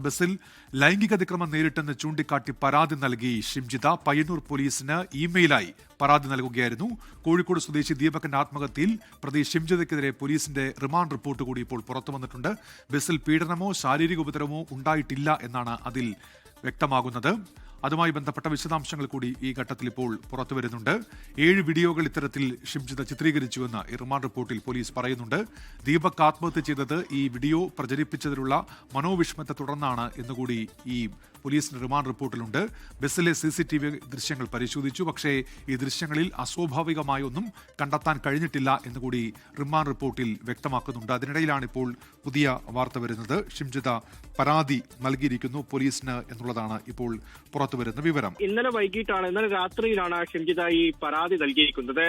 ബസ്സിൽ ലൈംഗിക അതിക്രമം നേരിട്ടെന്ന് ചൂണ്ടിക്കാട്ടി പരാതി നൽകി ഷിംജിത പയ്യന്നൂർ പോലീസിന് ഇമെയിലായി പരാതി നൽകുകയായിരുന്നു. കോഴിക്കോട് സ്വദേശി ദീപകന്റെ ആത്മഹത്യയിൽ പ്രതി ഷിംജിതയ്ക്കെതിരെ പോലീസിന്റെ റിമാൻഡ് റിപ്പോർട്ട് കൂടി ഇപ്പോൾ പുറത്തുവന്നിട്ടുണ്ട്. ബസ്സിൽ പീഡനമോ ശാരീരിക ഉപദ്രവമോ ഉണ്ടായിട്ടില്ല എന്നാണ് അതിൽ വ്യക്തമാകുന്നത്. അതുമായി ബന്ധപ്പെട്ട വിശദാംശങ്ങൾ കൂടി ഈ ഘട്ടത്തിൽ ഇപ്പോൾ പുറത്തുവരുന്നുണ്ട്. 7 വീഡിയോകൾ ഇത്തരത്തിൽ ഷിംജിത ചിത്രീകരിച്ചുവെന്ന് ഈ റിമാൻഡ് റിപ്പോർട്ടിൽ പോലീസ് പറയുന്നുണ്ട്. ദീപക് ആത്മഹത്യ ചെയ്തത് ഈ വീഡിയോ പ്രചരിപ്പിച്ചതിലുള്ള മനോവിഷമത്തെ തുടർന്നാണ് എന്നുകൂടി ഈ പോലീസിന്റെ റിമാൻഡ് റിപ്പോർട്ടിലുണ്ട്. ബസ്സിലെ CCTV ദൃശ്യങ്ങൾ പരിശോധിച്ചു. പക്ഷേ ഈ ദൃശ്യങ്ങളിൽ അസ്വാഭാവികമായൊന്നും കണ്ടെത്താൻ കഴിഞ്ഞിട്ടില്ല എന്നുകൂടി റിമാൻഡ് റിപ്പോർട്ടിൽ വ്യക്തമാക്കുന്നുണ്ട്. അതിനിടയിലാണ് ഇപ്പോൾ പുതിയ വാർത്ത വരുന്നത്. ഷിംജിത പരാതി നൽകിയിരിക്കുന്നു പോലീസിന് എന്നുള്ളതാണ് ഇപ്പോൾ പുറത്തുവരുന്ന വിവരം. ഇന്നലെ രാത്രിയിലാണ് ഷിംജിത ഈ പരാതി നൽകിയിരിക്കുന്നത്.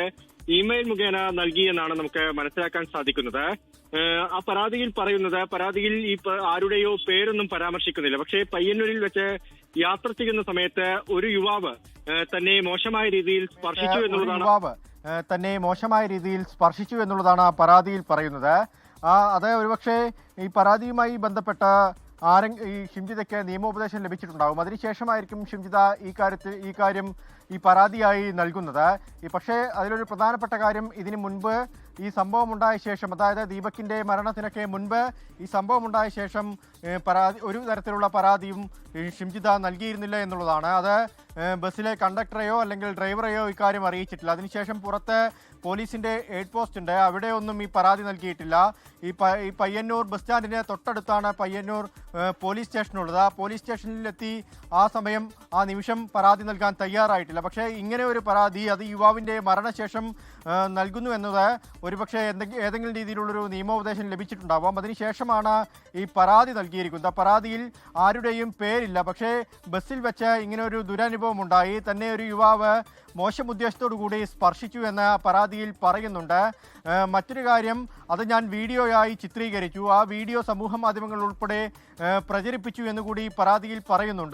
ഇമെയിൽ മുഖേന നൽകിയെന്നാണ് നമുക്ക് മനസ്സിലാക്കാൻ സാധിക്കുന്നത്. ആ പരാതിയിൽ ഈ ആരുടെയോ പേരൊന്നും പരാമർശിക്കുന്നില്ല. പക്ഷേ പയ്യന്നൂരിൽ വെച്ച് യാത്ര ചെയ്യുന്ന സമയത്ത് ഒരു യുവാവ് തന്നെ മോശമായ രീതിയിൽ സ്പർശിച്ചു എന്നുള്ളതാണ് ആ പരാതിയിൽ പറയുന്നത്. അത് ഒരുപക്ഷെ ഈ പരാതിയുമായി ബന്ധപ്പെട്ട ഈ ഷിംജിതയ്ക്ക് നിയമോപദേശം ലഭിച്ചിട്ടുണ്ടാകും. അതിനുശേഷമായിരിക്കും ഷിംജിത ഈ പരാതിയായി നൽകുന്നത്. പക്ഷേ അതിലൊരു പ്രധാനപ്പെട്ട കാര്യം, ഇതിനു മുൻപ് ഈ സംഭവം ഉണ്ടായ ശേഷം, അതായത് ദീപകിന്റെ മരണത്തിനൊക്കെ മുൻപ് ഈ സംഭവം ഉണ്ടായ ശേഷം ഒരു തരത്തിലുള്ള പരാതിയും ഷിംജിത നൽകിയിരുന്നില്ല എന്നുള്ളതാണ്. അത് ബസ്സിലെ കണ്ടക്ടറെയോ അല്ലെങ്കിൽ ഡ്രൈവറെയോ ഇക്കാര്യം അറിയിച്ചിട്ടില്ല. അതിനുശേഷം പുറത്ത് പോലീസിന്റെ എയ്ഡ് പോസ്റ്റ് ഉണ്ട്, അവിടെ ഒന്നും ഈ പരാതി നൽകിയിട്ടില്ല. ഈ പയ്യന്നൂർ ബസ് സ്റ്റാൻഡിന് തൊട്ടടുത്താണ് പയ്യന്നൂർ പോലീസ് സ്റ്റേഷനുള്ളത്. ആ പോലീസ് സ്റ്റേഷനിലെത്തി ആ നിമിഷം പരാതി നൽകാൻ തയ്യാറായിട്ടില്ല. പക്ഷേ ഇങ്ങനെ ഒരു പരാതി അത് യുവാവിന്റെ മരണശേഷം നൽകുന്നു എന്നത് ഒരുപക്ഷെ ഏതെങ്കിലും രീതിയിലുള്ളൊരു നിയമോപദേശം ലഭിച്ചിട്ടുണ്ടാവാം. അതിനുശേഷമാണ് ഈ പരാതി നൽകിയിരിക്കുന്നത്. പരാതിയിൽ ആരുടെയും പേരില്ല. പക്ഷേ ബസ്സിൽ വെച്ച് ഇങ്ങനെ ഒരു ദുരനുഭവം ഉണ്ടായി, തന്നെ ഒരു യുവാവ് മോശം ഉദ്ദേശത്തോടു കൂടി സ്പർശിച്ചു എന്ന് പരാതിയിൽ പറയുന്നുണ്ട്. മറ്റൊരു കാര്യം, അത് ഞാൻ വീഡിയോയായി ചിത്രീകരിച്ചു, ആ വീഡിയോ സമൂഹ മാധ്യമങ്ങൾ ഉൾപ്പെടെ പ്രചരിപ്പിച്ചു എന്നുകൂടി പരാതിയിൽ പറയുന്നുണ്ട്.